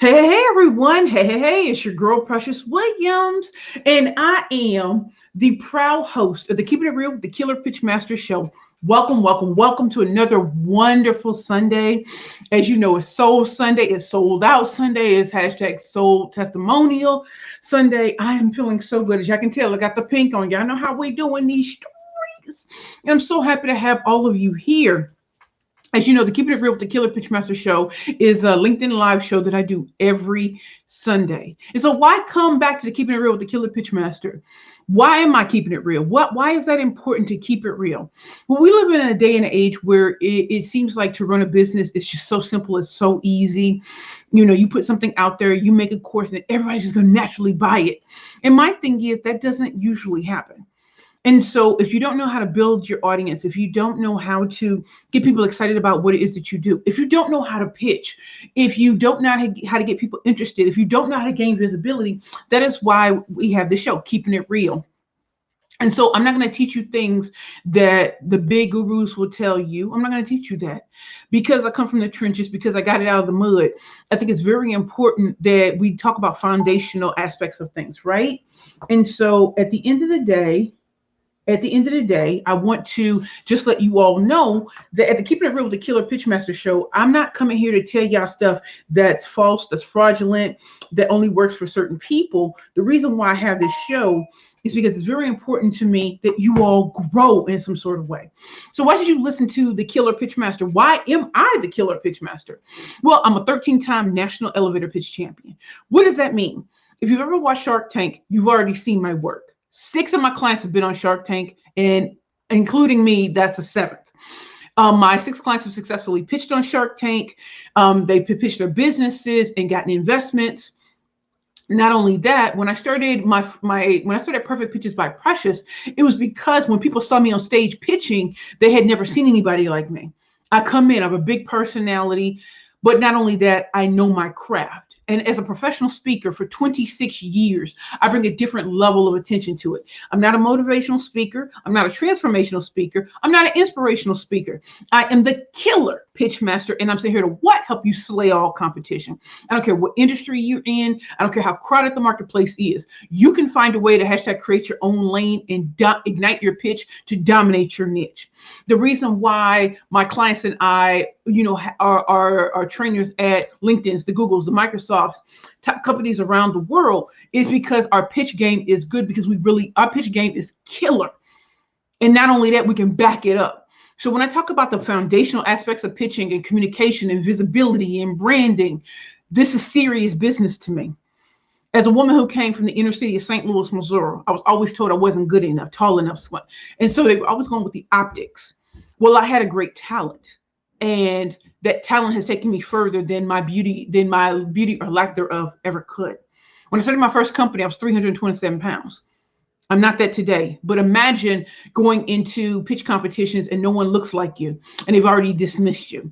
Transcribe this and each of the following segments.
Hey, everyone. Hey, it's your girl, Precious Williams, and I am the proud host of the Keeping It Real with the Killer Pitch Master show. Welcome to another wonderful Sunday. As you know, it's Soul Sunday, it's Sold Out Sunday, it's hashtag Soul Testimonial Sunday. I am feeling so good. As y'all can tell, I got the pink on. Y'all know how we do in these streets. And I'm so happy to have all of you here. As you know, the Keeping It Real with the Killer Pitchmaster show is a LinkedIn live show that I do every Sunday. And so why come back to the Keeping It Real with the Killer Pitchmaster? Why am I keeping it real? Why is that important to keep it real? Well, we live in a day and age where it seems like to run a business, it's just so simple, it's so easy. You know, you put something out there, you make a course, and everybody's just going to naturally buy it. And my thing is that doesn't usually happen. And so if you don't know how to build your audience, if you don't know how to get people excited about what it is that you do, if you don't know how to pitch, if you don't know how to get people interested, if you don't know how to gain visibility, that is why we have the show, Keeping It Real. And so I'm not going to teach you things that the big gurus will tell you. I'm not going to teach you that because I come from the trenches, because I got it out of the mud. I think it's very important that we talk about foundational aspects of things, right? And so at the end of the day, I want to just let you all know that at the Keeping It Real with the Killer Pitchmaster show, I'm not coming here to tell y'all stuff that's false, that's fraudulent, that only works for certain people. The reason why I have this show is because it's very important to me that you all grow in some sort of way. So why should you listen to the Killer Pitchmaster? Why am I the Killer Pitchmaster? Well, I'm a 13-time national elevator pitch champion. What does that mean? If you've ever watched Shark Tank, you've already seen my work. 6 of my clients have been on Shark Tank, and including me, that's the 7th. My 6 clients have successfully pitched on Shark Tank. They pitched their businesses and gotten investments. Not only that, when I started when I started Perfect Pitches by Precious, it was because when people saw me on stage pitching, they had never seen anybody like me. I come in, I have a big personality, but not only that, I know my craft. And as a professional speaker for 26 years, I bring a different level of attention to it. I'm not a motivational speaker. I'm not a transformational speaker. I'm not an inspirational speaker. I am the killer pitch master, and I'm here to help you slay all competition. I don't care what industry you're in. I don't care how crowded the marketplace is. You can find a way to hashtag create your own lane and ignite your pitch to dominate your niche. The reason why my clients and I, are trainers at LinkedIn's, the Googles, the Microsofts, top companies around the world is because our pitch game is good, because our pitch game is killer. And not only that, we can back it up. So when I talk about the foundational aspects of pitching and communication and visibility and branding, this is serious business to me. As a woman who came from the inner city of St. Louis, Missouri, I was always told I wasn't good enough, tall enough. And so they were always going with the optics. Well, I had a great talent. And that talent has taken me further than my beauty or lack thereof ever could. When I started my first company, I was 327 pounds. I'm not that today, but imagine going into pitch competitions and no one looks like you and they've already dismissed you.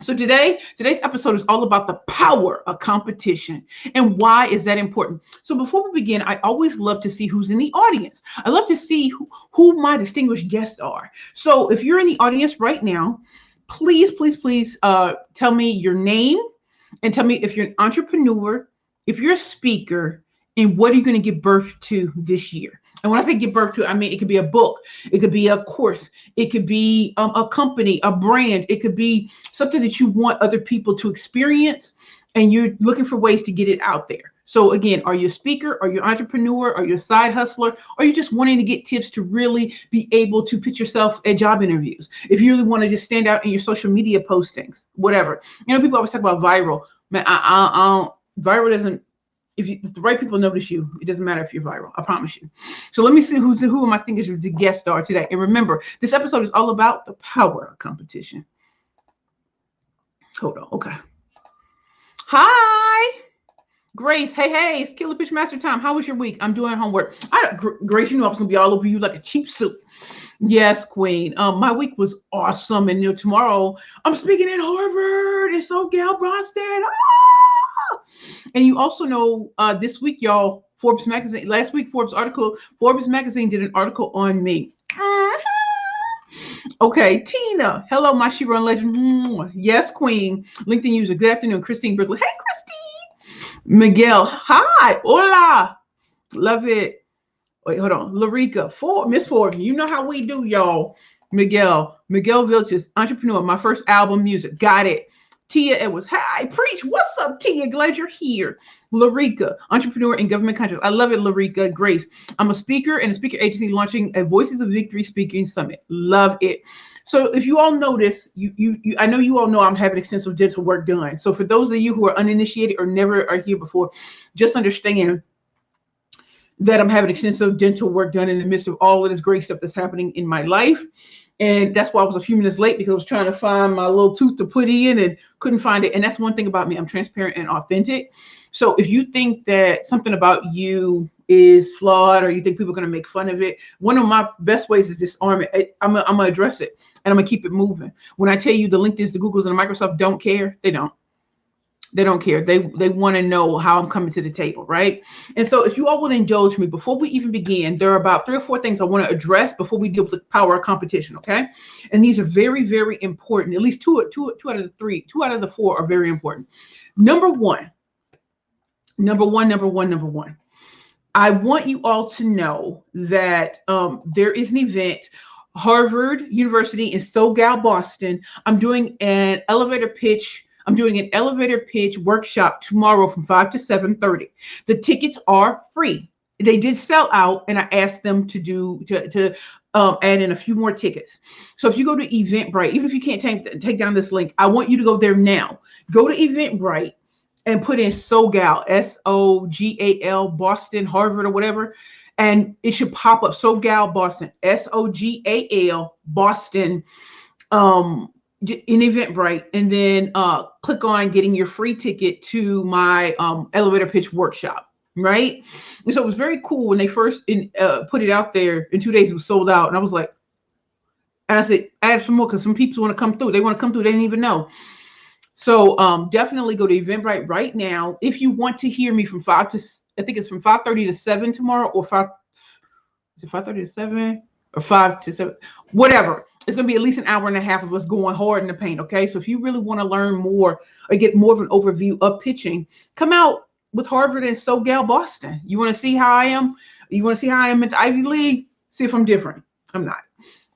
So today's episode is all about the power of competition and why is that important. So before we begin, I always love to see who's in the audience. I love to see who my distinguished guests are. So if you're in the audience right now, please tell me your name and tell me if you're an entrepreneur, if you're a speaker, and what are you going to give birth to this year? And when I say give birth to, I mean, it could be a book, it could be a course, it could be a company, a brand, it could be something that you want other people to experience and you're looking for ways to get it out there. So again, are you a speaker? Are you an entrepreneur? Are you a side hustler? Or are you just wanting to get tips to really be able to pitch yourself at job interviews? If you really want to just stand out in your social media postings, whatever. People always talk about viral. Man, viral doesn't, if the right people notice you, it doesn't matter if you're viral. I promise you. So let me see who am I thinking is the guest star today. And remember, this episode is all about the power of competition. Hold on. Okay. Hi. Grace, hey, it's Killer Pitch Master time. How was your week? I'm doing homework. Grace, you know I was gonna be all over you like a cheap suit. Yes, Queen. My week was awesome, and tomorrow I'm speaking at Harvard. It's so Gal Bronstein. Ah! And you also know this week, y'all, Forbes magazine. Last week, Forbes magazine did an article on me. Okay, Tina. Hello, my She Run legend. Yes, Queen. LinkedIn user. Good afternoon, Christine Brickley. Hey, Christine. Miguel, hi, hola, love it. Wait, hold on. Larica, Miss Ford, you know how we do, y'all. Miguel Vilches, entrepreneur, my first album, music. Got it. Tia Edwards, hi, preach. What's up, Tia? Glad you're here. Larica, entrepreneur in government contracts. I love it, Larica. Grace, I'm a speaker and a speaker agency launching a Voices of Victory Speaking Summit. Love it. So if you all notice, I know you all know I'm having extensive dental work done. So for those of you who are uninitiated or never are here before, just understand that I'm having extensive dental work done in the midst of all of this great stuff that's happening in my life. And that's why I was a few minutes late, because I was trying to find my little tooth to put in and couldn't find it. And that's one thing about me. I'm transparent and authentic. So if you think that something about you is flawed, or you think people are going to make fun of it, one of my best ways is disarm it. I'm going to address it, and I'm going to keep it moving. When I tell you the LinkedIn's, the Googles, and the Microsoft don't care, they don't. They don't care. They want to know how I'm coming to the table, right? And so if you all would indulge me, before we even begin, there are about 3 or 4 things I want to address before we deal with the power of competition, okay? And these are very, very important. At least two out of the 3, 2 out of the 4 are very important. Number one. I want you all to know that there is an event, Harvard University in SoGal, Boston. I'm doing an elevator pitch workshop tomorrow from 5 to 7:30. The tickets are free. They did sell out, and I asked them to add in a few more tickets. So if you go to Eventbrite, even if you can't take down this link, I want you to go there now. Go to Eventbrite and put in SoGal, SOGAL, Boston, Harvard, or whatever, and it should pop up. SoGal, Boston, SOGAL, Boston. In Eventbrite, and then click on getting your free ticket to my elevator pitch workshop, right? And so it was very cool when they first put it out there. In 2 days, it was sold out, and I was like, and I said, add some more, because some people want to come through. They want to come through. They didn't even know. So definitely go to Eventbrite right now if you want to hear me from 5 to, I think it's from 5:30 to 7 tomorrow, or 5:30 to 7 or 5 to 7, whatever. It's going to be at least an hour and a half of us going hard in the paint, okay? So if you really want to learn more or get more of an overview of pitching, come out with Harvard and SoGal, Boston. You want to see how I am? You want to see how I am at the Ivy League? See if I'm different. I'm not.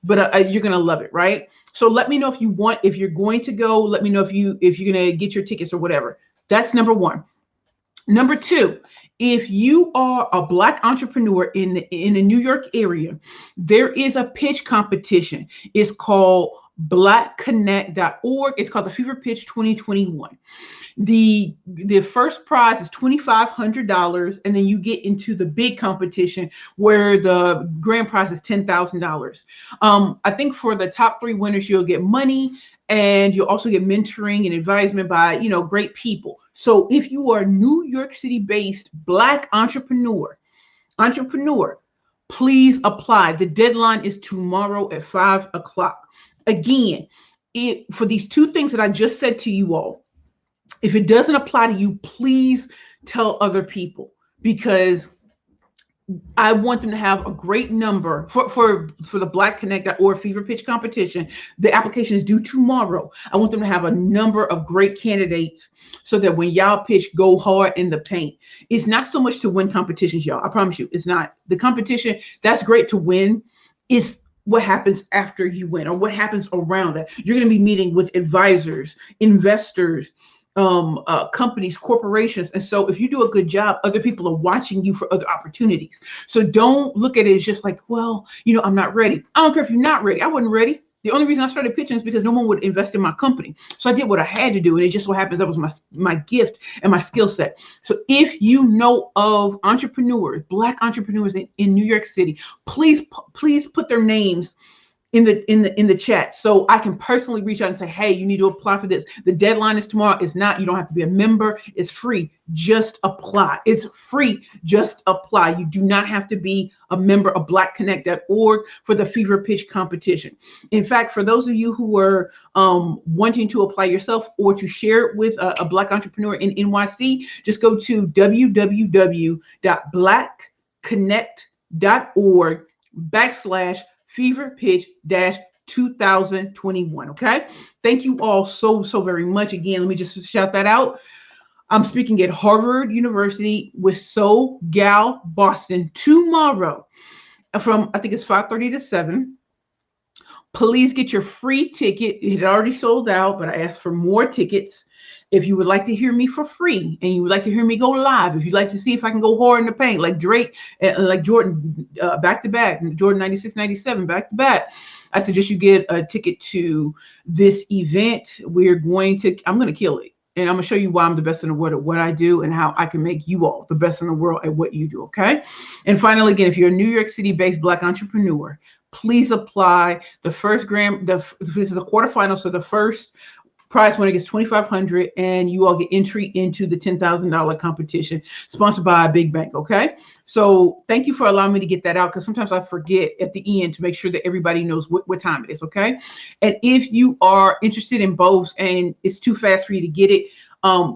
But you're going to love it, right? So let me know if you're going to go. Let me know if you're going to get your tickets or whatever. That's number one. Number two, if you are a Black entrepreneur in the New York area, there is a pitch competition. It's called blackconnect.org. It's called the Fever Pitch 2021. The first prize is $2,500, and then you get into the big competition where the grand prize is $10,000. I think for the top 3 winners, you'll get money, and you'll also get mentoring and advisement by great people. So if you are a New York City based Black entrepreneur, please apply. The deadline is tomorrow at 5 o'clock. Again, for these 2 things that I just said to you all, if it doesn't apply to you, please tell other people, because I want them to have a great number for the Black Connect or Fever Pitch competition. The application is due tomorrow. I want them to have a number of great candidates so that when y'all pitch, go hard in the paint. It's not so much to win competitions, y'all. I promise you, it's not. The competition, that's great to win. It's what happens after you win, or what happens around that. You're going to be meeting with advisors, investors, companies, corporations. And so if you do a good job, other people are watching you for other opportunities. So don't look at it as just like, well, I'm not ready. I don't care if you're not ready. I wasn't ready. The only reason I started pitching is because no one would invest in my company. So I did what I had to do. And it just so happens that was my gift and my skill set. So if you know of entrepreneurs, Black entrepreneurs in New York City, please put their names in the chat, so I can personally reach out and say, hey, you need to apply for this. The deadline is tomorrow. It's not, you don't have to be a member. It's free. Just apply. It's free. Just apply. You do not have to be a member of blackconnect.org for the Fever Pitch competition. In fact, for those of you who are wanting to apply yourself or to share it with a Black entrepreneur in NYC, just go to www.blackconnect.org/ Fever Pitch 2021. Okay. Thank you all so very much. Again, let me just shout that out. I'm speaking at Harvard University with Seoul Gal Boston tomorrow from, I think it's 5:30 to 7. Please get your free ticket. It had already sold out, but I asked for more tickets. If you would like to hear me for free and you would like to hear me go live, if you'd like to see if I can go hard in the paint like Drake, like Jordan, back to back, Jordan 96, 97, back to back, I suggest you get a ticket to this event. I'm going to kill it. And I'm going to show you why I'm the best in the world at what I do and how I can make you all the best in the world at what you do, okay? And finally, again, if you're a New York City-based Black entrepreneur, please apply. This is a quarterfinal, so the first prize winner gets $2,500, and you all get entry into the $10,000 competition sponsored by a big bank. Okay, so thank you for allowing me to get that out, because sometimes I forget at the end to make sure that everybody knows what time it is. Okay, and if you are interested in both and it's too fast for you to get it,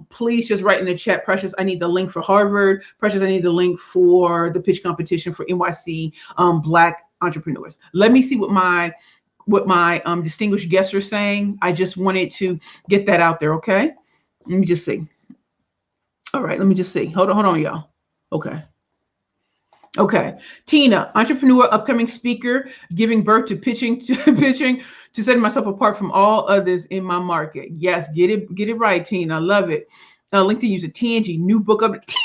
please just write in the chat, Precious, I need the link for Harvard. Precious, I need the link for the pitch competition for NYC Black entrepreneurs. Let me see what my distinguished guests are saying. I just wanted to get that out there. Okay, let me just see. All right, let me just see. Hold on, y'all. Okay. Tina, entrepreneur, upcoming speaker, giving birth to pitching to setting myself apart from all others in my market. Yes, get it right, Tina. I love it. LinkedIn user Tangi, new book of Tangi.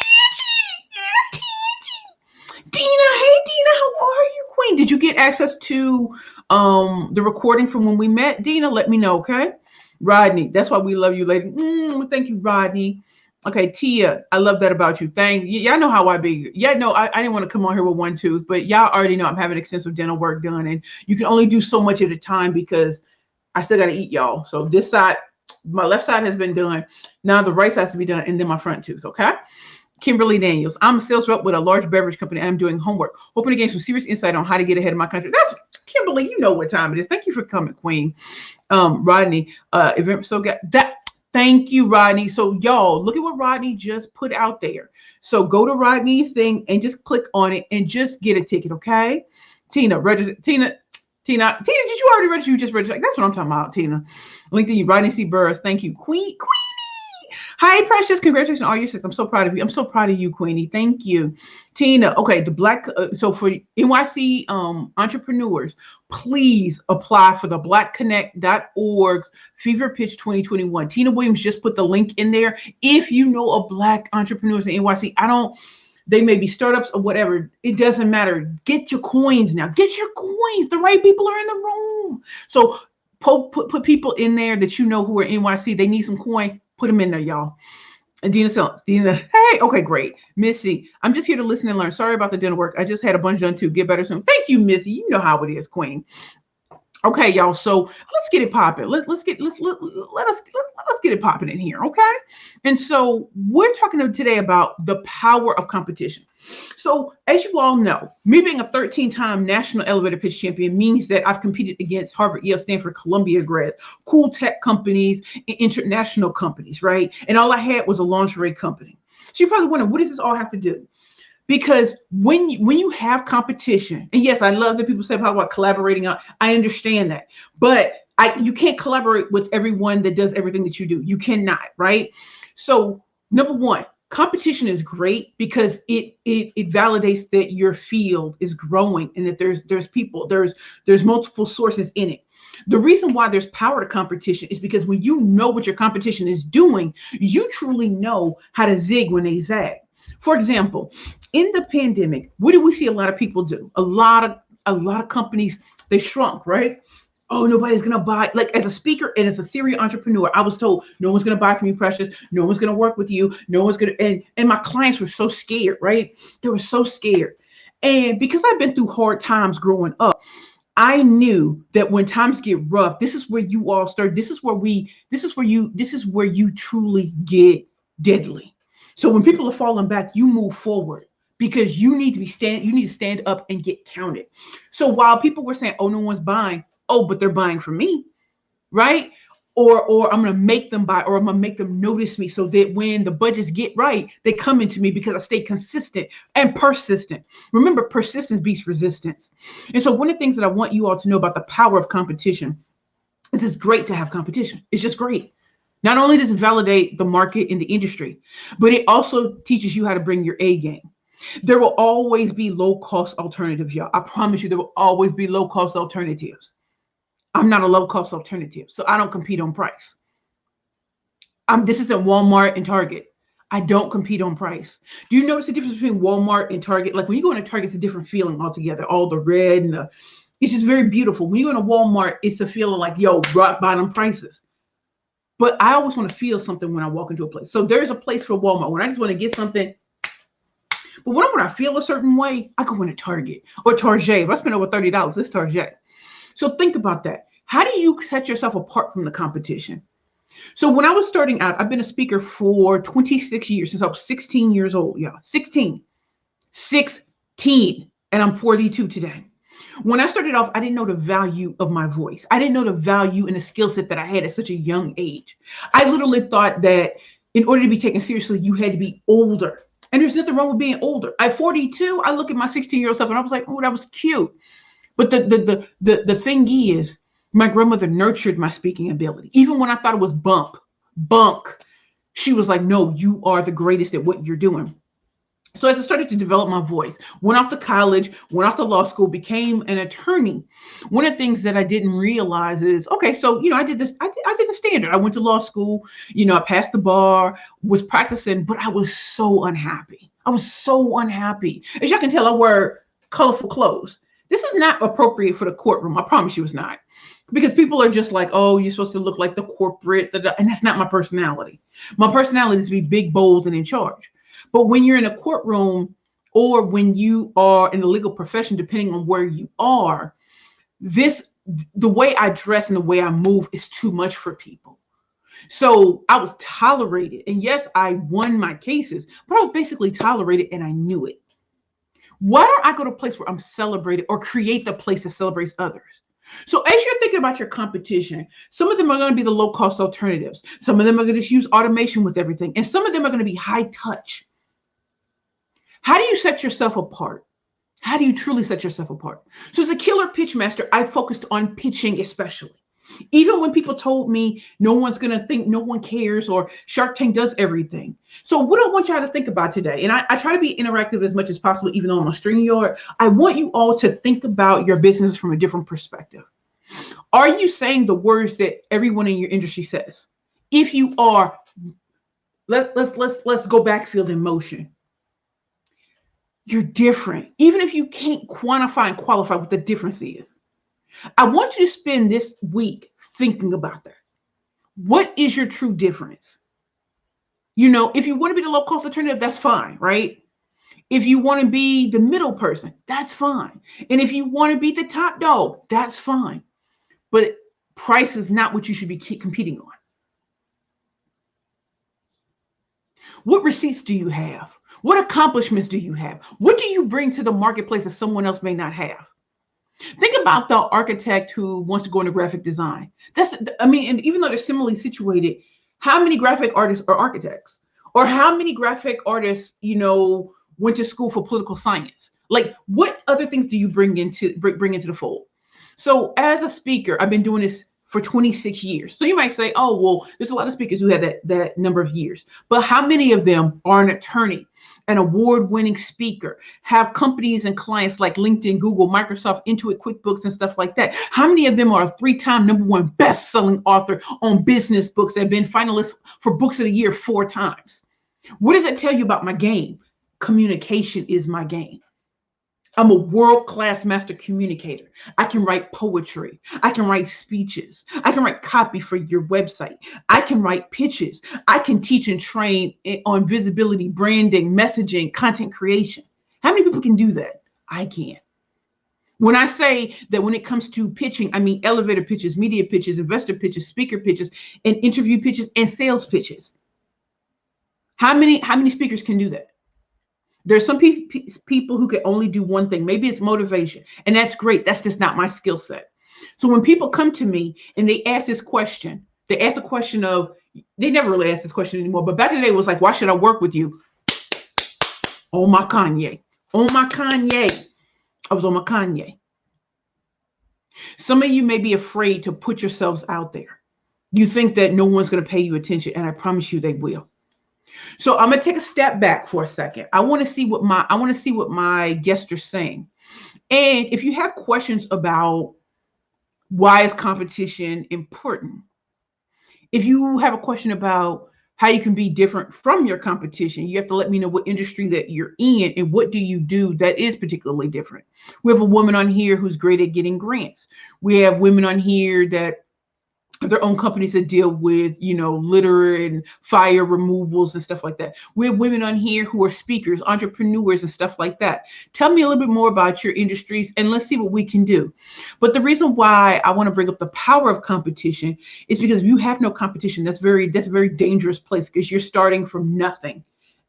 Yes, Tangi. Dina, hey Dina, how are you, Queen? Did you get access to the recording from when we met? Dina, let me know, okay? Rodney, that's why we love you, lady. Thank you, Rodney. Okay, Tia, I love that about you. Thank you. Y'all know how I be. Yeah, no, I didn't want to come on here with one tooth, but y'all already know I'm having extensive dental work done, and you can only do so much at a time because I still got to eat, y'all. So this side, my left side has been done. Now the right side has to be done, and then my front tooth, okay? Kimberly Daniels, I'm a sales rep with a large beverage company. I'm doing homework, hoping to gain some serious insight on how to get ahead of my country. That's Kimberly, you know what time it is. Thank you for coming, Queen. Rodney, event so got that. Thank you, Rodney. So y'all, look at what Rodney just put out there. So go to Rodney's thing and just click on it and just get a ticket, okay? Tina, register. Tina, did you already register? You just registered. That's what I'm talking about, Tina. LinkedIn, Rodney C. Burris. Thank you, Queenie. Hi, Precious. Congratulations on all your success. I'm so proud of you. I'm so proud of you, Queenie. Thank you. Tina, okay, the Black, so for NYC entrepreneurs, please apply for the blackconnect.org's Fever Pitch 2021. Tina Williams just put the link in there. If you know a Black entrepreneurs in NYC, they may be startups or whatever. It doesn't matter. Get your coins now. Get your coins. The right people are in the room. So put people in there that you know who are NYC. They need some coin. Put them in there, y'all. And Dina Sellers. Dina, hey, okay, great. Missy, I'm just here to listen and learn. Sorry about the dental work. I just had a bunch done too. Get better soon. Thank you, Missy. You know how it is, Queen. Okay, y'all. So let's get it popping. Let us get it popping in here, okay? And so we're talking today about the power of competition. So as you all know, me being a 13-time national elevator pitch champion means that I've competed against Harvard, Yale, Stanford, Columbia grads, cool tech companies, international companies, right? And all I had was a lingerie company. So you're probably wondering, what does this all have to do? Because when you have competition, and yes, I love that people say about collaborating. I understand that, but you can't collaborate with everyone that does everything that you do. You cannot, right? So number one, competition is great because it validates that your field is growing and that there's people, there's multiple sources in it. The reason why there's power to competition is because when you know what your competition is doing, you truly know how to zig when they zag. For example, in the pandemic, what did we see a lot of people do? A lot of companies, they shrunk, right? Oh, nobody's going to buy. Like as a speaker and as a serial entrepreneur, I was told no one's going to buy from you, Precious. No one's going to work with you. No one's going to. And my clients were so scared, right? They were so scared. And because I've been through hard times growing up, I knew that when times get rough, this is where you all start. This is where you truly get deadly. So when people are falling back, you move forward because you need to stand up and get counted. So while people were saying, oh, no one's buying, oh, but they're buying from me, right? Or I'm going to make them buy, or I'm going to make them notice me so that when the budgets get right, they come into me because I stay consistent and persistent. Remember, persistence beats resistance. And so one of the things that I want you all to know about the power of competition is it's great to have competition. It's just great. Not only does it validate the market in the industry, but it also teaches you how to bring your A game. There will always be low cost alternatives, y'all. I promise you, there will always be low cost alternatives. I'm not a low cost alternative, so I don't compete on price. This isn't Walmart and Target. I don't compete on price. Do you notice the difference between Walmart and Target? Like when you go into Target, it's a different feeling altogether. All the red and it's just very beautiful. When you go into Walmart, it's a feeling like, yo, rock bottom prices. But I always want to feel something when I walk into a place. So there's a place for Walmart when I just want to get something. But when I feel a certain way, I go into Target or Target. If I spend over $30, it's Target. So think about that. How do you set yourself apart from the competition? So when I was starting out, I've been a speaker for 26 years, since I was 16 years old. Yeah, 16. And I'm 42 today. When I started off, I didn't know the value of my voice. I didn't know the value and the skill set that I had at such a young age. I literally thought that in order to be taken seriously, you had to be older. And there's nothing wrong with being older. At 42, I look at my 16-year-old self and I was like, oh, that was cute. But the thing is, my grandmother nurtured my speaking ability. Even when I thought it was bunk, she was like, no, you are the greatest at what you're doing. So as I started to develop my voice, went off to college, went off to law school, became an attorney. One of the things that I didn't realize is, okay, so, I did this, I did the standard. I went to law school, I passed the bar, was practicing, but I was so unhappy. As y'all can tell, I wear colorful clothes. This is not appropriate for the courtroom. I promise you it's not. Because people are just like, oh, you're supposed to look like the corporate, and that's not my personality. My personality is to be big, bold, and in charge. But when you're in a courtroom or when you are in the legal profession, depending on where you are, the way I dress and the way I move is too much for people. So I was tolerated. And yes, I won my cases, but I was basically tolerated and I knew it. Why don't I go to a place where I'm celebrated or create the place that celebrates others? So as you're thinking about your competition, some of them are going to be the low cost alternatives. Some of them are going to just use automation with everything. And some of them are going to be high touch. How do you set yourself apart? How do you truly set yourself apart? So as a killer pitch master, I focused on pitching especially. Even when people told me no one's going to think, no one cares, or Shark Tank does everything. So what I want y'all to think about today, and I try to be interactive as much as possible, even though I'm on StreamYard, I want you all to think about your business from a different perspective. Are you saying the words that everyone in your industry says? If you are, let's go backfield in motion. You're different. Even if you can't quantify and qualify what the difference is. I want you to spend this week thinking about that. What is your true difference? If you want to be the low cost alternative, that's fine, right? If you want to be the middle person, that's fine. And if you want to be the top dog, that's fine. But price is not what you should be competing on. What receipts do you have? What accomplishments do you have? What do you bring to the marketplace that someone else may not have? Think about the architect who wants to go into graphic design. And even though they're similarly situated, how many graphic artists are architects? Or how many graphic artists, went to school for political science? Like, what other things do you bring into the fold? So as a speaker, I've been doing this for 26 years. So you might say, oh, well, there's a lot of speakers who had that number of years. But how many of them are an attorney, an award-winning speaker, have companies and clients like LinkedIn, Google, Microsoft, Intuit, QuickBooks, and stuff like that? How many of them are a 3-time #1 best-selling author on business books that have been finalists for Books of the Year 4 times? What does that tell you about my game? Communication is my game. I'm a world-class master communicator. I can write poetry. I can write speeches. I can write copy for your website. I can write pitches. I can teach and train on visibility, branding, messaging, content creation. How many people can do that? I can. When I say that when it comes to pitching, I mean elevator pitches, media pitches, investor pitches, speaker pitches, and interview pitches, and sales pitches. How many speakers can do that? There's some people who can only do one thing. Maybe it's motivation, and that's great. That's just not my skill set. So when people come to me and they ask this question, they ask the question of, they never really ask this question anymore, but back in the day it was like, why should I work with you? Oh my Kanye. Oh my Kanye. I was on my Kanye. Some of you may be afraid to put yourselves out there. You think that no one's going to pay you attention, and I promise you they will. So I'm going to take a step back for a second. I want to see what my guests are saying. And if you have questions about why is competition important, if you have a question about how you can be different from your competition, you have to let me know what industry that you're in and what do you do that is particularly different. We have a woman on here who's great at getting grants. We have women on here that their own companies that deal with, litter and fire removals and stuff like that. We have women on here who are speakers, entrepreneurs and stuff like that. Tell me a little bit more about your industries and let's see what we can do. But the reason why I want to bring up the power of competition is because if you have no competition, that's a very dangerous place because you're starting from nothing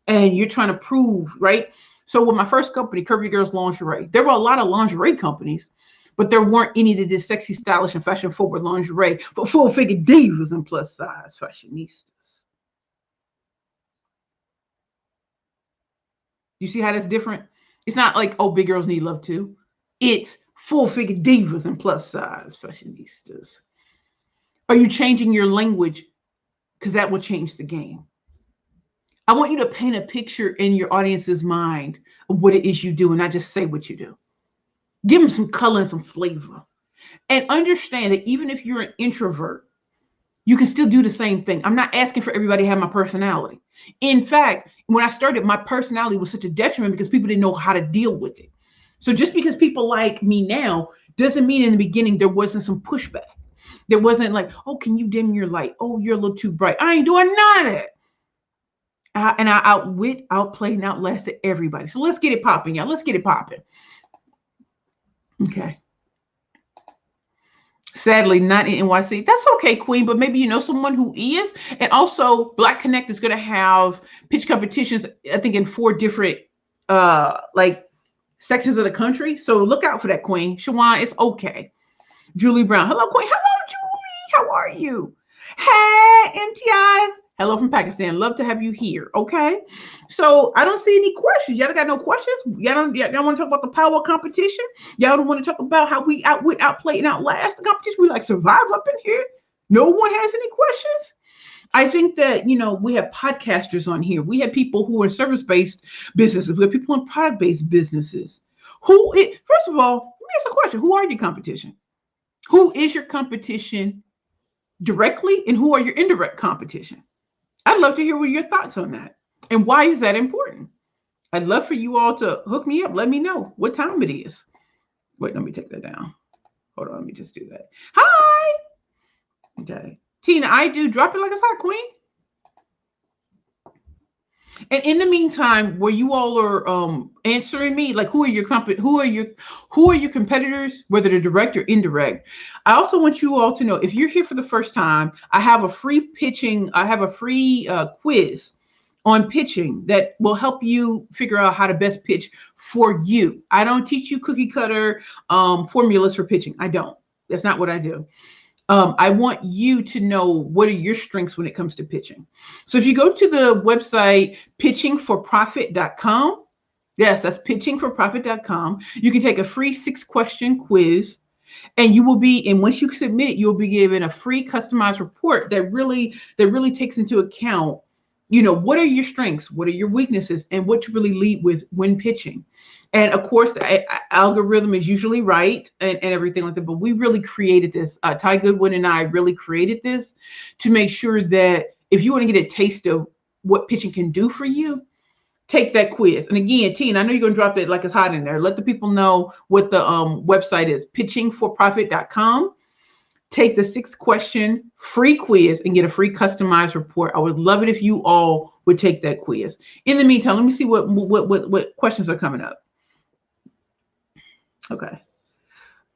and you're trying to prove, right? So with my first company, Curvy Girls Lingerie, there were a lot of lingerie companies, but there weren't any that did sexy, stylish, and fashion-forward lingerie for full-figure divas and plus-size fashionistas. You see how that's different? It's not like, oh, big girls need love too. It's full-figure divas and plus-size fashionistas. Are you changing your language? Because that will change the game. I want you to paint a picture in your audience's mind of what it is you do and not just say what you do. Give them some color and some flavor. And understand that even if you're an introvert, you can still do the same thing. I'm not asking for everybody to have my personality. In fact, when I started, my personality was such a detriment because people didn't know how to deal with it. So just because people like me now doesn't mean in the beginning there wasn't some pushback. There wasn't like, oh, can you dim your light? Oh, you're a little too bright. I ain't doing none of that. And I outplayed, and outlasted everybody. So let's get it popping, y'all. Let's get it popping. Okay. Sadly, not in NYC. That's okay, Queen, but maybe you know someone who is. And also, Black Connect is going to have pitch competitions, I think, in 4 different sections of the country. So look out for that, Queen. Shawan, it's okay. Julie Brown. Hello, Queen. Hello, Julie. How are you? Hey, MTIs. Hello from Pakistan. Love to have you here. Okay. So I don't see any questions. Y'all got no questions? Y'all don't want to talk about the power of competition? Y'all don't want to talk about how we outplay, and outlast the competition? We like survive up in here? No one has any questions? I think that, we have podcasters on here. We have people who are service-based businesses. We have people in product-based businesses. First of all, let me ask a question. Who are your competition? Who is your competition directly, and who are your indirect competition? I'd love to hear what your thoughts on that. And why is that important? I'd love for you all to hook me up. Let me know what time it is. Wait, let me take that down. Hold on, let me just do that. Hi. Okay. Tina, I do. Drop it like it's hot, Queen. And in the meantime, where you all are answering me, like who are your competitors, whether they're direct or indirect. I also want you all to know, if you're here for the first time, I have a free quiz on pitching that will help you figure out how to best pitch for you. I don't teach you cookie cutter formulas for pitching. I don't. That's not what I do. I want you to know what are your strengths when it comes to pitching. So if you go to the website pitchingforprofit.com, yes, that's pitchingforprofit.com. You can take a free 6-question quiz, and once you submit it, you'll be given a free customized report that really takes into account, what are your strengths, what are your weaknesses, and what to really lead with when pitching. And of course, the algorithm is usually right and everything like that. But we really created this. Ty Goodwin and I really created this to make sure that if you want to get a taste of what pitching can do for you, take that quiz. And again, Tina, I know you're going to drop it like it's hot in there. Let the people know what the website is, pitchingforprofit.com. Take the 6-question free quiz and get a free customized report. I would love it if you all would take that quiz. In the meantime, let me see what questions are coming up. Okay.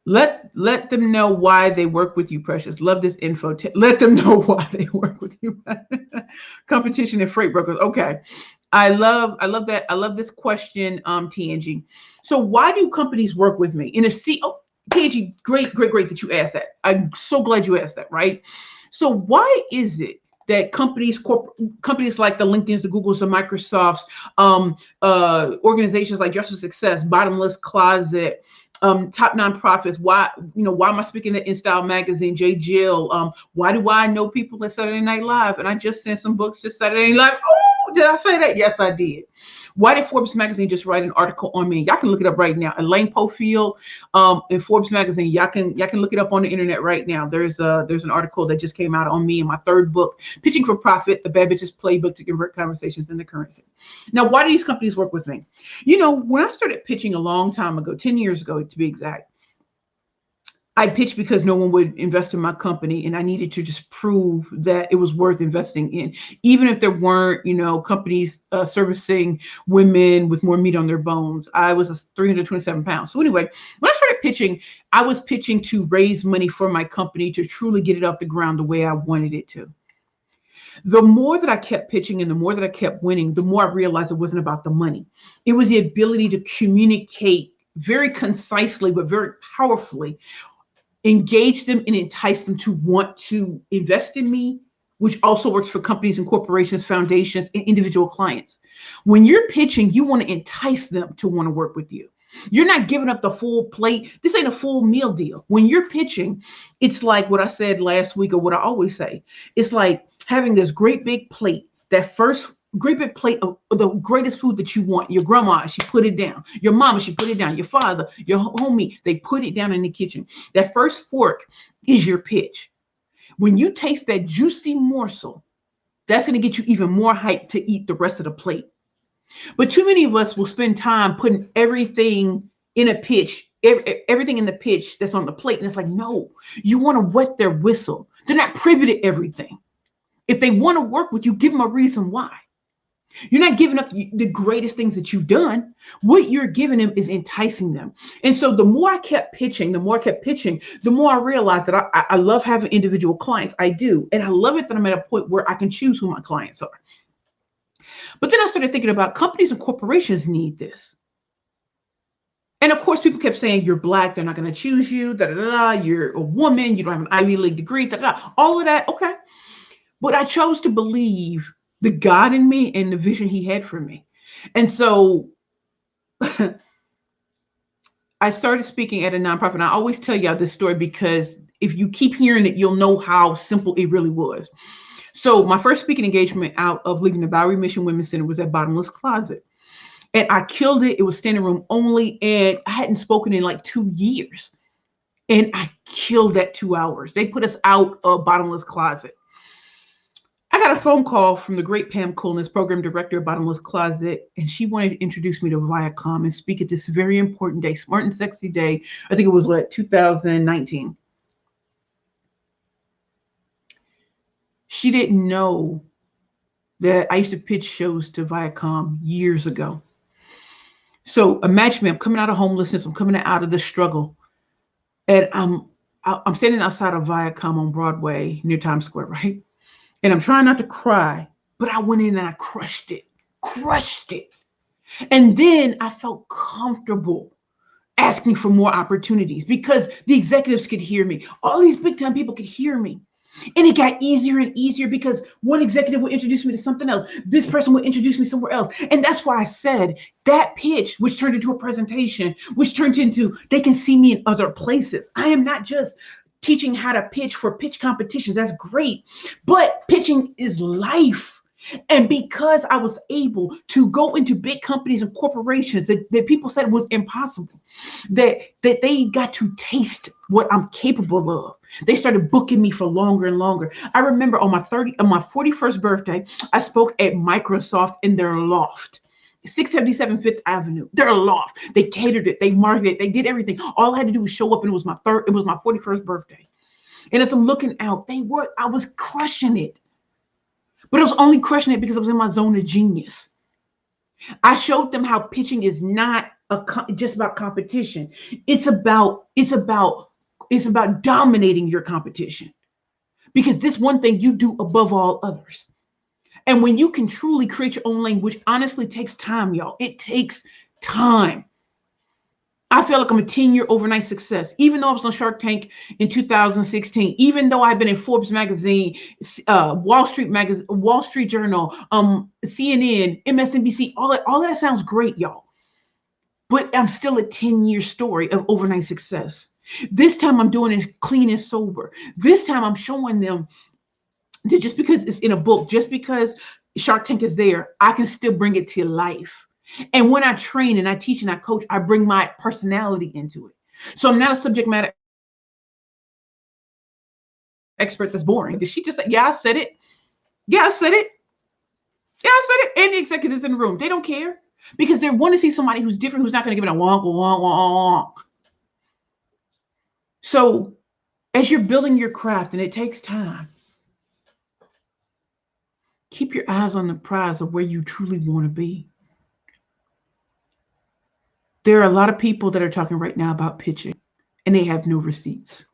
Let them know why they work with you, Precious. Love this info. Let them know why they work with you. Competition and freight brokers. Okay. I love that. I love this question, TNG. So why do companies work with me? TNG, great that you asked that. I'm so glad you asked that, right? So why is it that companies like the LinkedIn's, the Googles, the Microsofts, organizations like Dress for Success, Bottomless Closet, top nonprofits. Why, why am I speaking at InStyle Magazine, J. Jill? Why do I know people at Saturday Night Live? And I just sent some books to Saturday Night Live. Oh, did I say that? Yes, I did. Why did Forbes Magazine just write an article on me? Y'all can look it up right now. Elaine Pofield, in Forbes Magazine. Y'all can look it up on the internet right now. There's an article that just came out on me in my third book, Pitching for Profit: The Bad Bitches Playbook to Convert Conversations into Currency. Now, why do these companies work with me? When I started pitching a long time ago, 10 years ago to be exact, I pitched because no one would invest in my company, and I needed to just prove that it was worth investing in, even if there weren't, companies servicing women with more meat on their bones. I was 327 pounds. So anyway, when I started pitching, I was pitching to raise money for my company to truly get it off the ground the way I wanted it to. The more that I kept pitching and the more that I kept winning, the more I realized it wasn't about the money. It was the ability to communicate very concisely, but very powerfully, engage them and entice them to want to invest in me, which also works for companies and corporations, foundations, and individual clients. When you're pitching, you want to entice them to want to work with you. You're not giving up the full plate. This ain't a full meal deal. When you're pitching, it's like what I said last week, or what I always say. It's like having this great big plate, that first great big plate of the greatest food that you want. Your grandma, she put it down. Your mama, she put it down. Your father, your homie, they put it down in the kitchen. That first fork is your pitch. When you taste that juicy morsel, that's going to get you even more hyped to eat the rest of the plate. But too many of us will spend time putting everything in a pitch, everything in the pitch that's on the plate. And it's like, no, you want to wet their whistle. They're not privy to everything. If they want to work with you, give them a reason why. You're not giving up the greatest things that you've done. What you're giving them is enticing them. And so the more I kept pitching, the more I realized that I love having individual clients. I do. And I love it that I'm at a point where I can choose who my clients are. But then I started thinking about companies and corporations need this. And of course, people kept saying, you're Black, they're not going to choose you, you're a woman, you don't have an Ivy League degree, all of that. Okay. But I chose to believe the God in me and the vision he had for me. And so I started speaking at a nonprofit. And I always tell y'all this story because if you keep hearing it, you'll know how simple it really was. So my first speaking engagement out of leaving the Bowery Mission Women's Center was at Bottomless Closet. And I killed it. It was standing room only. And I hadn't spoken in like 2 years. And I killed that 2 hours. They put us out of Bottomless Closet. I got a phone call from the great Pam Coolness, program director of Bottomless Closet, and she wanted to introduce me to Viacom and speak at this very important day, Smart and Sexy Day. I think it was 2019. She didn't know that I used to pitch shows to Viacom years ago. So imagine me, I'm coming out of homelessness, I'm coming out of the struggle, and I'm standing outside of Viacom on Broadway near Times Square, right? And I'm trying not to cry, but I went in and I crushed it. And then I felt comfortable asking for more opportunities because the executives could hear me. All these big time people could hear me. And it got easier and easier because one executive would introduce me to something else. This person would introduce me somewhere else. And that's why I said that pitch, which turned into a presentation, which turned into, they can see me in other places. I am not just teaching how to pitch for pitch competitions. That's great. But pitching is life. And because I was able to go into big companies and corporations that people said was impossible, that they got to taste what I'm capable of. They started booking me for longer and longer. I remember on my 41st birthday, I spoke at Microsoft in their loft. 677 Fifth Avenue, their loft. They catered it, they marketed it, they did everything. All I had to do was show up, and it was my 41st birthday. And as I'm looking out, I was crushing it. But I was only crushing it because I was in my zone of genius. I showed them how pitching is not just about competition. It's about dominating your competition. Because this one thing you do above all others. And when you can truly create your own lane, which honestly takes time, y'all. It takes time. I feel like I'm a 10-year overnight success. Even though I was on Shark Tank in 2016, even though I've been in Forbes magazine, Wall Street Journal, CNN, MSNBC, all that sounds great, y'all. but I'm still a 10-year story of overnight success. This time I'm doing it clean and sober. This time I'm showing them that just because it's in a book, just because Shark Tank is there, I can still bring it to life. And when I train and I teach and I coach, I bring my personality into it. So I'm not a subject matter expert that's boring. Did she just say, yeah, I said it? Yeah, I said it. Yeah, I said it. And the executives in the room, they don't care because they want to see somebody who's different, who's not going to give it a wonk, wonk, wonk, wonk. So as you're building your craft and it takes time, keep your eyes on the prize of where you truly want to be. There are a lot of people that are talking right now about pitching and they have no receipts.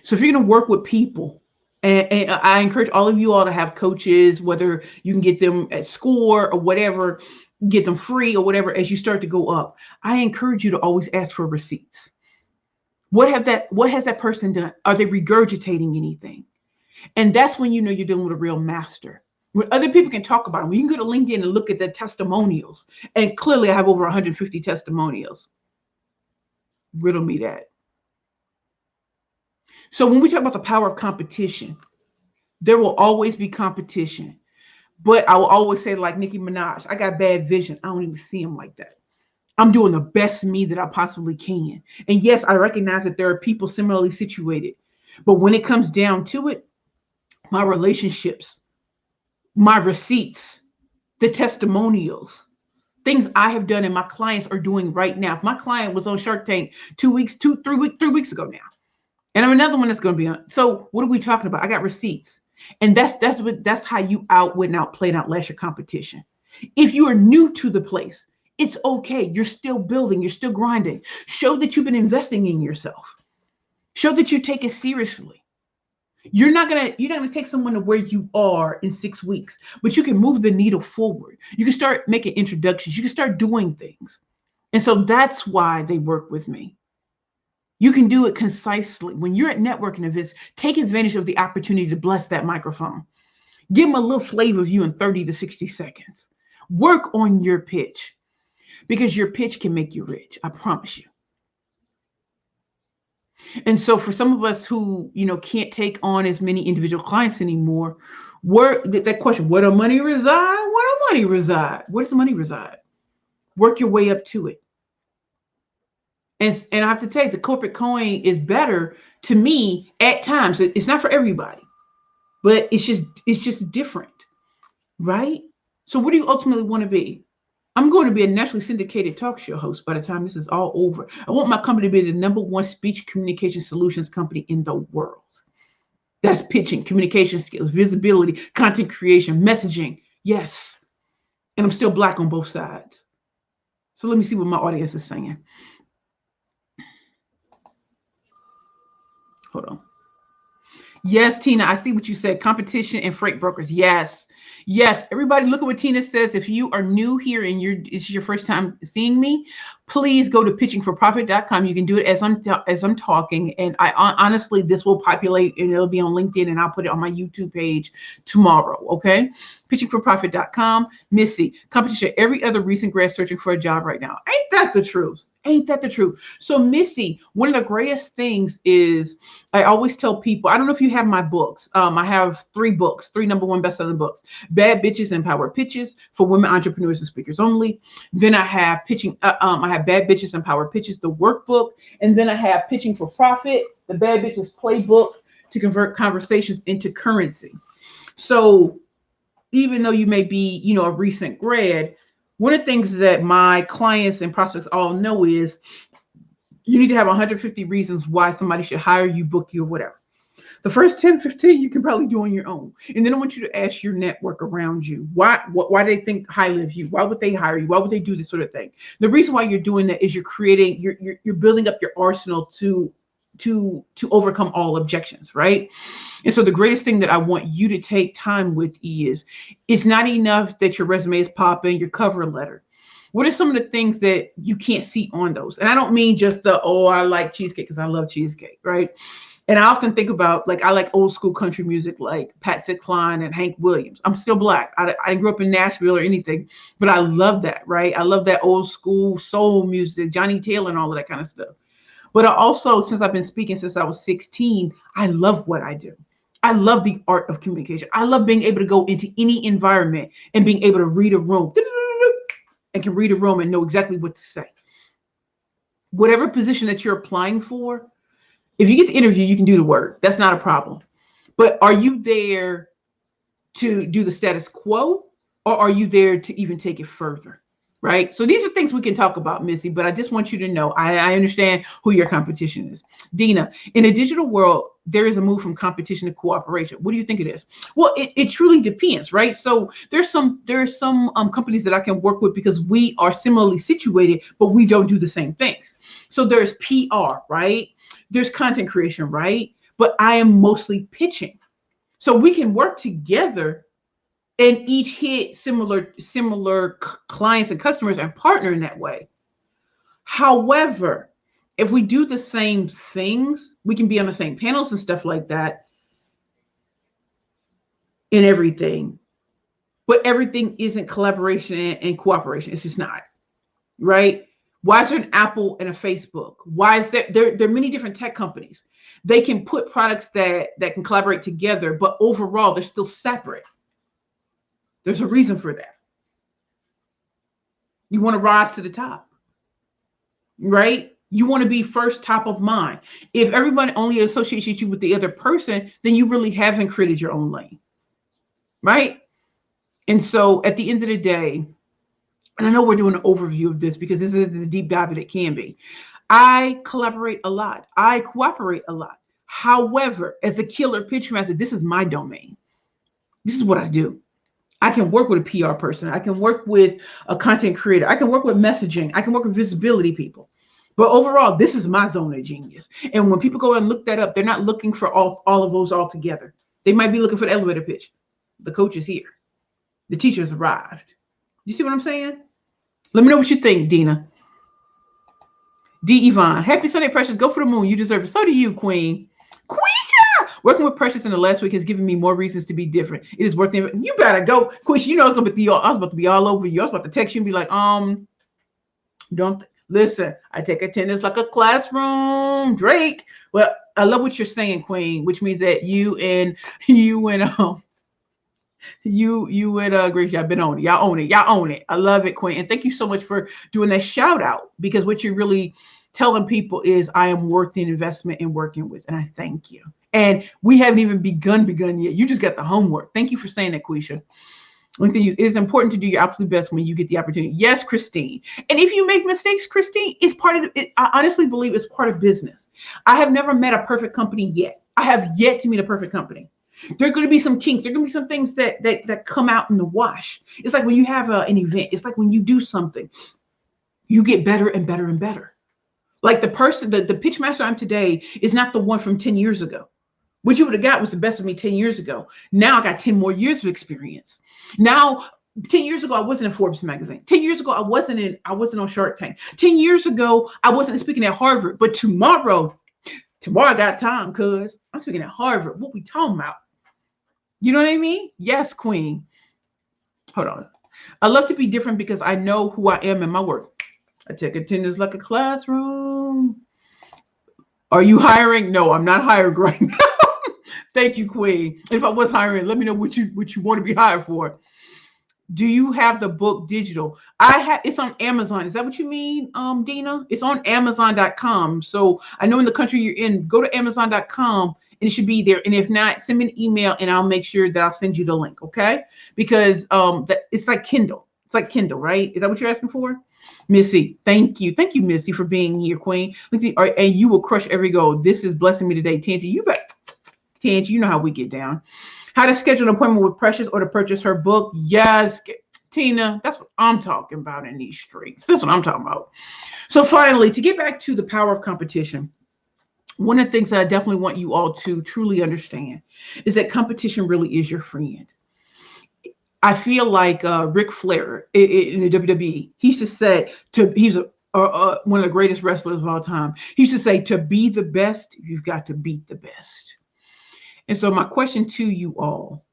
So if you're going to work with people, and I encourage all of you all to have coaches, whether you can get them at SCORE or whatever, get them free or whatever, as you start to go up, I encourage you to always ask for receipts. What has that person done? Are they regurgitating anything? And that's when you know you're dealing with a real master. When other people can talk about them, you can go to LinkedIn and look at the testimonials. And clearly I have over 150 testimonials. Riddle me that. So when we talk about the power of competition, there will always be competition. But I will always say, like Nicki Minaj, I got bad vision. I don't even see them like that. I'm doing the best me that I possibly can. And yes, I recognize that there are people similarly situated. But when it comes down to it, my relationships, my receipts, the testimonials, things I have done and my clients are doing right now. If my client was on Shark Tank 3 weeks ago now, and I'm another one that's going to be on. So what are we talking about? I got receipts. And that's how you outwit and outplay and outlast your competition. If you are new to the place, it's okay. You're still building. You're still grinding. Show that you've been investing in yourself. Show that you take it seriously. You're not gonna take someone to where you are in 6 weeks, but you can move the needle forward. You can start making introductions. You can start doing things. And so that's why they work with me. You can do it concisely. When you're at networking events, take advantage of the opportunity to bless that microphone. Give them a little flavor of you in 30 to 60 seconds. Work on your pitch because your pitch can make you rich. I promise you. And so for some of us who, can't take on as many individual clients anymore, that question, where does money reside? Where does money reside? Where does the money reside? Work your way up to it. And I have to tell you, the corporate coin is better to me at times. It's not for everybody, but it's just different, right? So what do you ultimately want to be? I'm going to be a nationally syndicated talk show host by the time this is all over. I want my company to be the #1 speech communication solutions company in the world. That's pitching, communication skills, visibility, content creation, messaging. Yes. And I'm still Black on both sides. So let me see what my audience is saying. Hold on. Yes, Tina, I see what you said. Competition and freight brokers. Yes. Yes. Everybody, look at what Tina says. If you are new here and this is your first time seeing me, please go to pitchingforprofit.com. You can do it as I'm talking. And I honestly, this will populate and it'll be on LinkedIn and I'll put it on my YouTube page tomorrow. Okay. Pitchingforprofit.com. Missy, competition. Every other recent grad searching for a job right now. Ain't that the truth? Ain't that the truth? So Missy, one of the greatest things is I always tell people, I don't know if you have my books. I have 3 books, 3 #1 best-selling books. Bad Bitches and Power Pitches for women entrepreneurs and speakers only. Then I have I have Bad Bitches and Power Pitches, the workbook. And then I have Pitching for Profit, the Bad Bitches playbook to convert conversations into currency. So even though you may be, a recent grad, one of the things that my clients and prospects all know is you need to have 150 reasons why somebody should hire you, book you, or whatever. The first 10, 15, you can probably do on your own. And then I want you to ask your network around you. Why do they think highly of you? Why would they hire you? Why would they do this sort of thing? The reason why you're doing that is you're building up your arsenal to overcome all objections, right? And so the greatest thing that I want you to take time with is, it's not enough that your resume is popping, your cover letter. What are some of the things that you can't see on those? And I don't mean just I like cheesecake because I love cheesecake, right? And I often think about, like, I like old school country music, like Patsy Cline and Hank Williams. I'm still black. I didn't grow up in Nashville or anything, but I love that, right? I love that old school soul music, Johnny Taylor and all of that kind of stuff. But I also, since I've been speaking since I was 16, I love what I do. I love the art of communication. I love being able to go into any environment and being able to read a room and can read a room and know exactly what to say. Whatever position that you're applying for, if you get the interview, you can do the work. That's not a problem. But are you there to do the status quo, or are you there to even take it further? Right. So these are things we can talk about, Missy, but I just want you to know I understand who your competition is. Dina, in a digital world, there is a move from competition to cooperation. What do you think it is? Well, it truly depends, right? So there's some companies that I can work with because we are similarly situated, but we don't do the same things. So there's PR, right? There's content creation, right? But I am mostly pitching. So we can work together and each hit similar clients and customers and partner in that way. However, if we do the same things, we can be on the same panels and stuff like that and everything. But everything isn't collaboration and cooperation. It's just not, right? Why is there an Apple and a Facebook? Why is there are many different tech companies? They can put products that can collaborate together, but overall they're still separate. There's a reason for that. You want to rise to the top, right? You want to be first, top of mind. If everybody only associates you with the other person, then you really haven't created your own lane, right? And so at the end of the day, and I know we're doing an overview of this because this is the deep dive that it can be. I collaborate a lot. I cooperate a lot. However, as a killer pitch master, this is my domain. This is what I do. I can work with a PR person. I can work with a content creator. I can work with messaging. I can work with visibility people. But overall, this is my zone of genius. And when people go and look that up, they're not looking for all of those all together. They might be looking for the elevator pitch. The coach is here. The teacher has arrived. You see what I'm saying? Let me know what you think, Dina. D. Yvonne, happy Sunday, Precious. Go for the moon. You deserve it. So do you, Queen. Quisha! Working with Precious in the last week has given me more reasons to be different. It is working. You better go. Quisha, you know it's gonna be I was about to be all over you. I was about to text you and be like, don't listen. I take attendance like a classroom. Drake. Well, I love what you're saying, Queen, which means that you and Gracie, I've been on it. Y'all own it. Y'all own it. I love it, Queen. And thank you so much for doing that shout out, because what you're really telling people is I am worth the investment in working with. And I thank you. And we haven't even begun yet. You just got the homework. Thank you for saying that, Quisha. It is important to do your absolute best when you get the opportunity. Yes, Christine. And if you make mistakes, Christine, it's part of it. I honestly believe it's part of business. I have never met a perfect company yet. I have yet to meet a perfect company. There are going to be some kinks. There are going to be some things that come out in the wash. It's like when you have an event. It's like when you do something, you get better and better and better. Like the pitch master I'm today is not the one from 10 years ago. What you would have got was the best of me 10 years ago. Now I got 10 more years of experience. Now, 10 years ago, I wasn't in Forbes magazine. 10 years ago, I wasn't on Shark Tank. 10 years ago, I wasn't speaking at Harvard. But tomorrow I got time, cuz I'm speaking at Harvard. What we talking about? You know what I mean? Yes, Queen. Hold on. I love to be different because I know who I am in my work. I take attendance like a classroom. Are you hiring? No, I'm not hiring right now. Thank you, Queen. If I was hiring, let me know what you want to be hired for. Do you have the book digital? It's on Amazon. Is that what you mean, Dina? It's on Amazon.com. So I know in the country you're in, go to Amazon.com and it should be there. And if not, send me an email and I'll make sure that I'll send you the link. Okay? Because it's like Kindle. It's like Kindle, right? Is that what you're asking for? Missy, thank you. Thank you, Missy, for being here, Queen. And you will crush every goal. This is blessing me today. Tangi, you know how we get down. How to schedule an appointment with Precious or to purchase her book. Yes, Tina, that's what I'm talking about in these streets. That's what I'm talking about. So finally, to get back to the power of competition, one of the things that I definitely want you all to truly understand is that competition really is your friend. I feel like Ric Flair in the WWE, he used to say, he's a one of the greatest wrestlers of all time. He used to say, to be the best, you've got to beat the best. And so my question to you all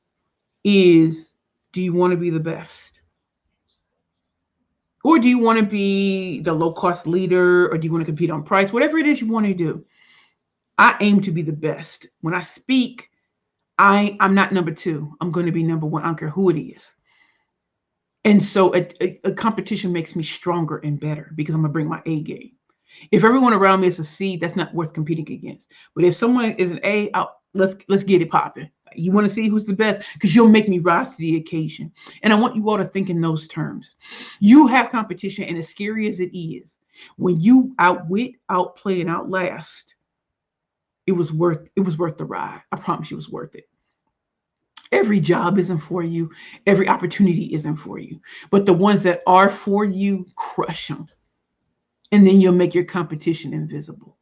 is, do you want to be the best? Or do you want to be the low-cost leader? Or do you want to compete on price? Whatever it is you want to do. I aim to be the best. When I speak, I'm not number two. I'm going to be number one. I don't care who it is. And so a competition makes me stronger and better because I'm going to bring my A game. If everyone around me is a C, that's not worth competing against. But if someone is an A, let's get it popping. You want to see who's the best because you'll make me rise to the occasion. And I want you all to think in those terms. You have competition, and as scary as it is, when you outwit, outplay, and outlast, it was worth the ride. I promise you it was worth it. Every job isn't for you. Every opportunity isn't for you. But the ones that are for you, crush them. And then you'll make your competition invisible.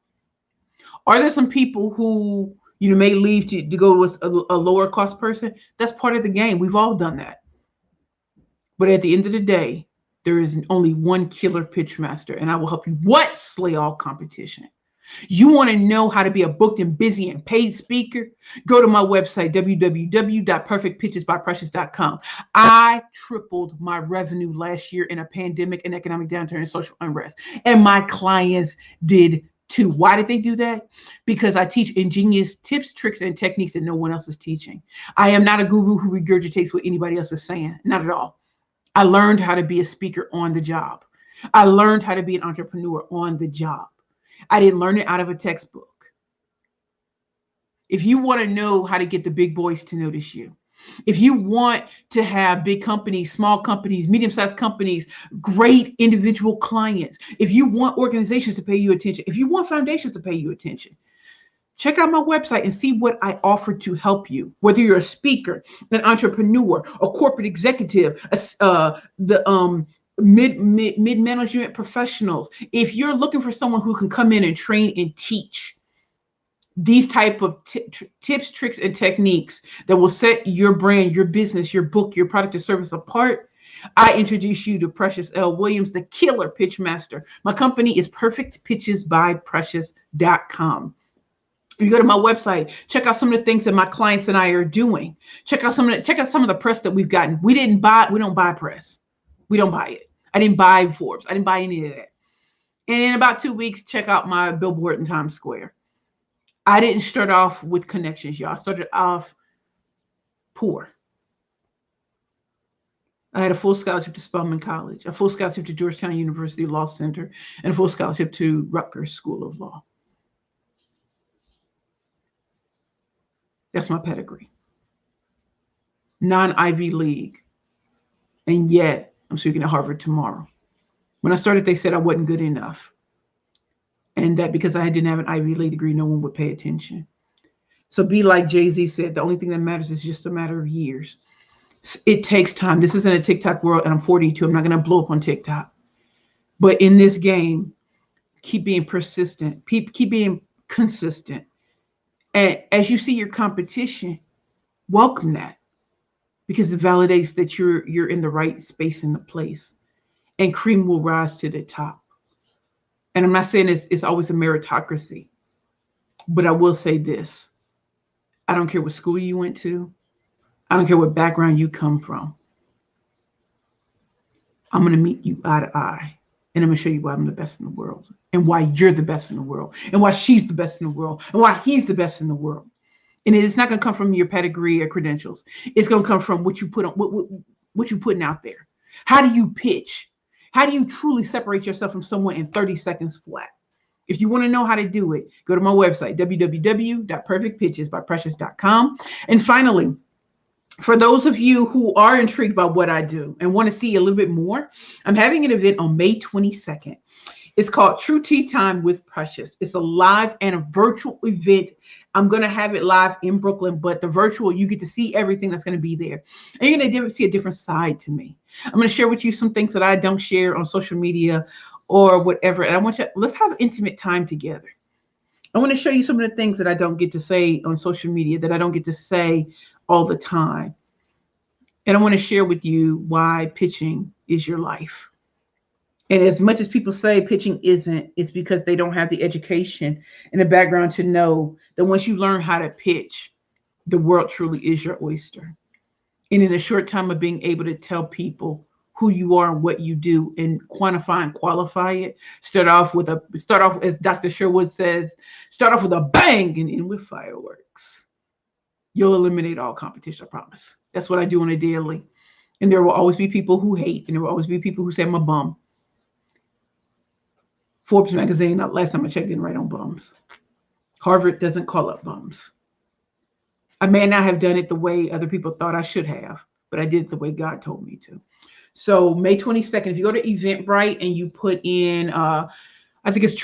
Are there some people who may leave to go with a lower cost person? That's part of the game. We've all done that. But at the end of the day, there is only one killer pitch master, and I will help you slay all competition. You want to know how to be a booked and busy and paid speaker? Go to my website, www.perfectpitchesbyprecious.com. I tripled my revenue last year in a pandemic and economic downturn and social unrest. And my clients did too. Why did they do that? Because I teach ingenious tips, tricks, and techniques that no one else is teaching. I am not a guru who regurgitates what anybody else is saying. Not at all. I learned how to be a speaker on the job. I learned how to be an entrepreneur on the job. I didn't learn it out of a textbook. If you want to know how to get the big boys to notice you, if you want to have big companies, small companies, medium-sized companies, great individual clients, if you want organizations to pay you attention, if you want foundations to pay you attention, check out my website and see what I offer to help you. Whether you're a speaker, an entrepreneur, a corporate executive, mid-management professionals. If you're looking for someone who can come in and train and teach these type of tips, tricks, and techniques that will set your brand, your business, your book, your product or service apart, I introduce you to Precious L. Williams, the killer pitch master. My company is perfectpitchesbyprecious.com. You go to my website, check out some of the things that my clients and I are doing. Check out some of the press that we've gotten. We don't buy press. We don't buy it. I didn't buy Forbes. I didn't buy any of that. And in about 2 weeks, check out my billboard in Times Square. I didn't start off with connections, y'all. I started off poor. I had a full scholarship to Spelman College, a full scholarship to Georgetown University Law Center, and a full scholarship to Rutgers School of Law. That's my pedigree. Non-Ivy League. And yet, I'm speaking at Harvard tomorrow. When I started, they said I wasn't good enough. And that because I didn't have an Ivy League degree, no one would pay attention. So be like Jay-Z said, the only thing that matters is just a matter of years. It takes time. This isn't a TikTok world, and I'm 42. I'm not going to blow up on TikTok. But in this game, keep being persistent. Keep being consistent. And as you see your competition, welcome that. Because it validates that you're in the right space and the place. And cream will rise to the top. And I'm not saying it's always a meritocracy. But I will say this. I don't care what school you went to. I don't care what background you come from. I'm going to meet you eye to eye. And I'm going to show you why I'm the best in the world. And why you're the best in the world. And why she's the best in the world. And why he's the best in the world. And it's not going to come from your pedigree or credentials. It's going to come from what you put on, what you're putting out there. How do you pitch? How do you truly separate yourself from someone in 30 seconds flat? If you want to know how to do it, go to my website, www.perfectpitchesbyprecious.com. And finally, for those of you who are intrigued by what I do and want to see a little bit more, I'm having an event on May 22nd. It's called True Tea Time with Precious. It's a live and a virtual event. I'm going to have it live in Brooklyn, but the virtual, you get to see everything that's going to be there. And you're going to see a different side to me. I'm going to share with you some things that I don't share on social media or whatever. And I want you, let's have intimate time together. I want to show you some of the things that I don't get to say on social media, that I don't get to say all the time. And I want to share with you why pitching is your life. And as much as people say pitching isn't, it's because they don't have the education and the background to know that once you learn how to pitch, the world truly is your oyster. And in a short time of being able to tell people who you are and what you do and quantify and qualify it, start off as Dr. Sherwood says, start off with a bang and end with fireworks. You'll eliminate all competition, I promise. That's what I do on a daily. And there will always be people who hate, and there will always be people who say I'm a bum. Forbes magazine, last time I checked, didn't write on bums. Harvard doesn't call up bums. I may not have done it the way other people thought I should have, but I did it the way God told me to. So May 22nd, if you go to Eventbrite and you put in, I think it's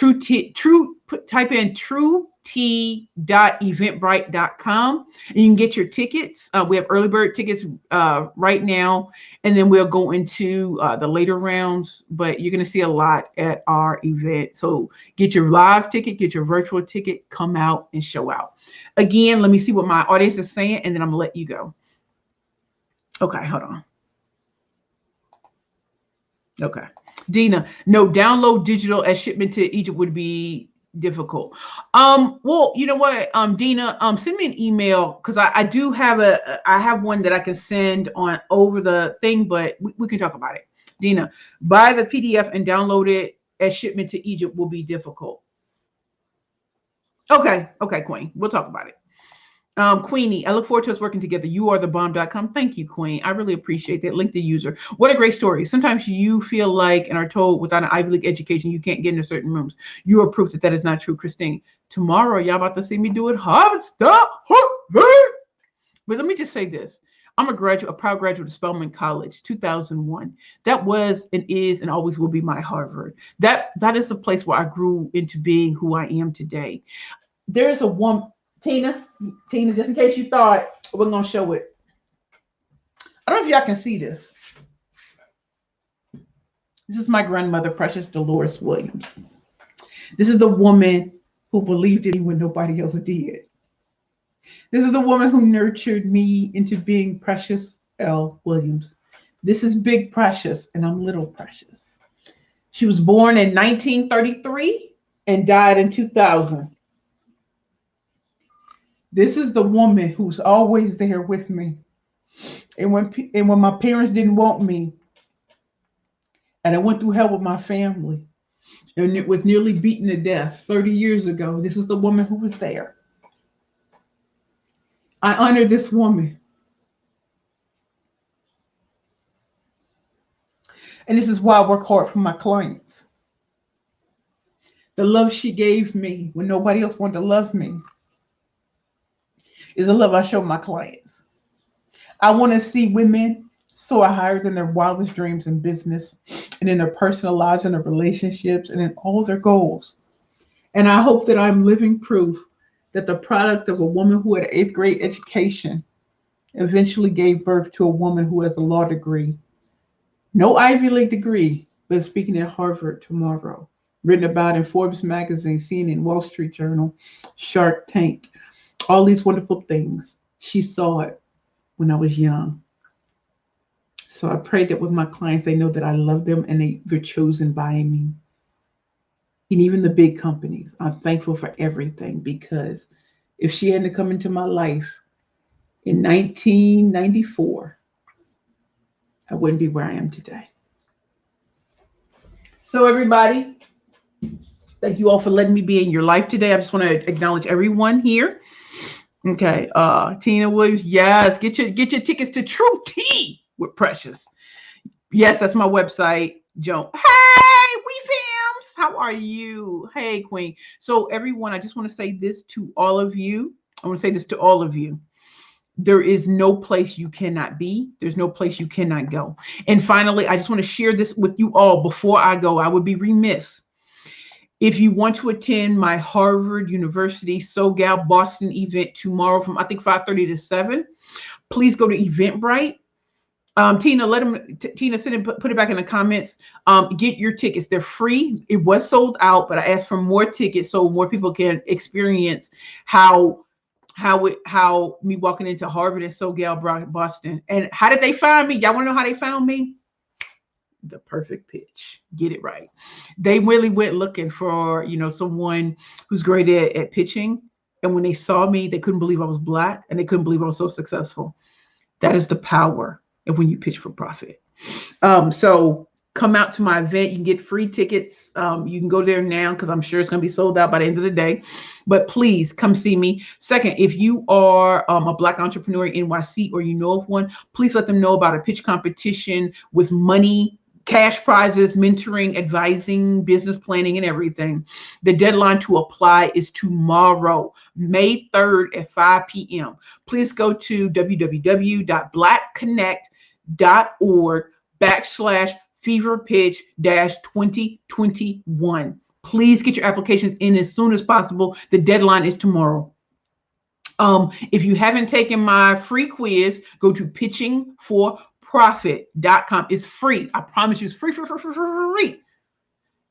type in truet.eventbrite.com and you can get your tickets. We have early bird tickets right now, and then we'll go into the later rounds, but you're going to see a lot at our event. So get your live ticket, get your virtual ticket, come out and show out. Again, let me see what my audience is saying, and then I'm going to let you go. Okay, hold on. Okay. Dina, no, download digital as shipment to Egypt would be difficult. Well, you know what, Dina, send me an email because I do have I have one that I can send on over the thing, but we can talk about it. Dina, buy the PDF and download it as shipment to Egypt will be difficult. Okay, Queen, we'll talk about it. Queenie, I look forward to us working together. YouAreTheBomb.com. Thank you, Queen. I really appreciate that. Link the user. What a great story. Sometimes you feel like and are told without an Ivy League education, you can't get into certain rooms. You are proof that that is not true, Christine. Tomorrow, y'all about to see me do it. Harvard stuff. Harvard. But let me just say this. I'm a proud graduate of Spelman College, 2001. That was and is and always will be my Harvard. That is the place where I grew into being who I am today. There's a woman, Tina, just in case you thought, we're going to show it. I don't know if y'all can see this. This is my grandmother, Precious Dolores Williams. This is the woman who believed in me when nobody else did. This is the woman who nurtured me into being Precious L. Williams. This is Big Precious, and I'm Little Precious. She was born in 1933 and died in 2000. This is the woman who's always there with me. And when my parents didn't want me, and I went through hell with my family, and it was nearly beaten to death 30 years ago, this is the woman who was there. I honor this woman. And this is why I work hard for my clients. The love she gave me when nobody else wanted to love me is the love I show my clients. I want to see women soar higher than their wildest dreams in business and in their personal lives and their relationships and in all their goals. And I hope that I'm living proof that the product of a woman who had an 8th grade education eventually gave birth to a woman who has a law degree. No Ivy League degree, but speaking at Harvard tomorrow. Written about in Forbes magazine, CNN, Wall Street Journal, Shark Tank. All these wonderful things. She saw it when I was young. So I pray that with my clients, they know that I love them and they're chosen by me. And even the big companies, I'm thankful for everything, because if she hadn't come into my life in 1994, I wouldn't be where I am today. So everybody, thank you all for letting me be in your life today. I just want to acknowledge everyone here. Okay, Tina Williams, yes, get your tickets to True Tea with Precious. Yes, that's my website. Joan, hey, we fams, how are you? Hey, Queen. So everyone, I just want to say this to all of you. I want to say this to all of you. There is no place you cannot be. There's no place you cannot go. And finally, I just want to share this with you all before I go. I would be remiss. If you want to attend my Harvard University SoGal Boston event tomorrow from I think 5:30 to 7, please go to Eventbrite. Tina, send and put it back in the comments. Get your tickets. They're free. It was sold out, but I asked for more tickets so more people can experience how me walking into Harvard and SoGal Boston. And how did they find me? Y'all want to know how they found me? the perfect pitch. Get it right. They really went looking for, someone who's great at pitching. And when they saw me, they couldn't believe I was Black and they couldn't believe I was so successful. That is the power of when you pitch for profit. So come out to my event. You can get free tickets. You can go there now because I'm sure it's going to be sold out by the end of the day. But please come see me. Second, if you are a Black entrepreneur in NYC or you know of one, please let them know about a pitch competition with money, cash prizes, mentoring, advising, business planning, and everything. The deadline to apply is tomorrow, May 3rd at 5 p.m. Please go to www.blackconnect.org/fever pitch-2021. Please get your applications in as soon as possible. The deadline is tomorrow. If you haven't taken my free quiz, go to pitchingforprofit.com. It's free. I promise you, it's free.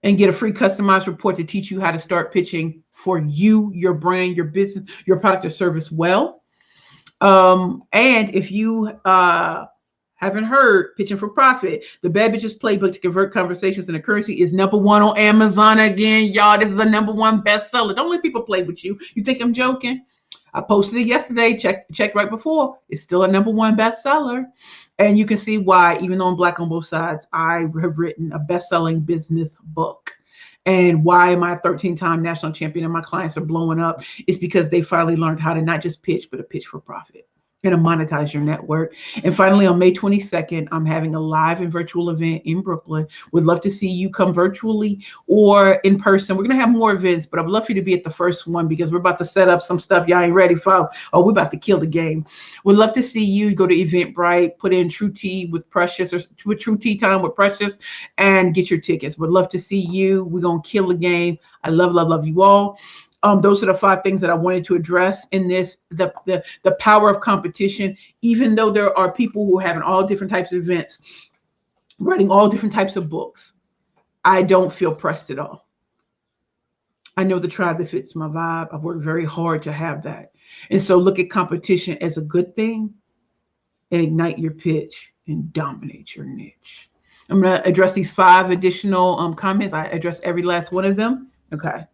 And get a free customized report to teach you how to start pitching for you, your brand, your business, your product or service well. And if you haven't heard Pitching for Profit, the Bad Bitches Playbook to Convert Conversations into Currency is #1 on Amazon again. Y'all, this is the #1 bestseller. Don't let people play with you. You think I'm joking? I posted it yesterday. Check right before. It's still a #1 bestseller. And you can see why, even though I'm Black on both sides, I have written a best-selling business book. And why am I a 13-time national champion and my clients are blowing up? It's because they finally learned how to not just pitch, but to pitch for profit and to monetize your network. And finally, on May 22nd, I'm having a live and virtual event in Brooklyn. Would love to see you come virtually or in person. We're going to have more events, but I'd love for you to be at the first one because we're about to set up some stuff y'all ain't ready for. Oh, we're about to kill the game. Would love to see you. Go to Eventbrite, put in True Tea with Precious or with True Tea Time with Precious and get your tickets. Would love to see you. We're going to kill the game. I love you all. Those are the 5 things that I wanted to address in this, the power of competition. Even though there are people who are having all different types of events, writing all different types of books, I don't feel pressed at all. I know the tribe that fits my vibe. I've worked very hard to have that. And so look at competition as a good thing and ignite your pitch and dominate your niche. I'm going to address these 5 additional comments. I address every last one of them. Okay.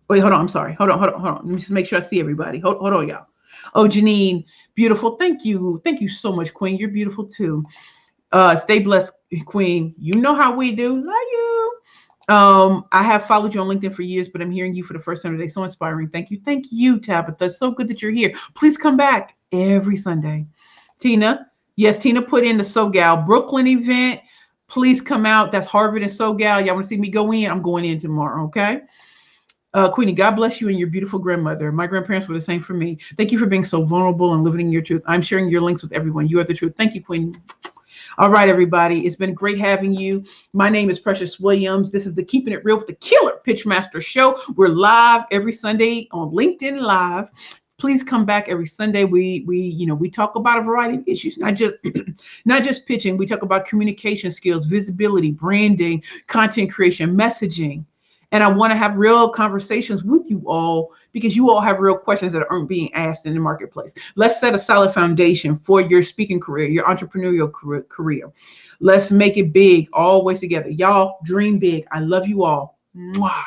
Wait, hold on. I'm sorry. Hold on. Let me just make sure I see everybody. Hold on, y'all. Oh, Janine, beautiful. Thank you. Thank you so much, Queen. You're beautiful too. Stay blessed, Queen. You know how we do. Love you. I have followed you on LinkedIn for years, but I'm hearing you for the first time today. So inspiring. Thank you. Thank you, Tabitha. It's so good that you're here. Please come back every Sunday. Tina. Yes, Tina put in the SoGal Brooklyn event. Please come out. That's Harvard and SoGal. Y'all want to see me go in? I'm going in tomorrow. Okay. Queenie, God bless you and your beautiful grandmother. My grandparents were the same for me. Thank you for being so vulnerable and living your truth. I'm sharing your links with everyone. You are the truth. Thank you, Queenie. All right, everybody. It's been great having you. My name is Precious Williams. This is the Keeping It Real with the Killer Pitchmaster Show. We're live every Sunday on LinkedIn Live. Please come back every Sunday. We talk about a variety of issues, not just pitching. We talk about communication skills, visibility, branding, content creation, messaging. And I want to have real conversations with you all because you all have real questions that aren't being asked in the marketplace. Let's set a solid foundation for your speaking career, your entrepreneurial career. Let's make it big, always together. Y'all dream big. I love you all. Mwah.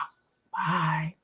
Bye.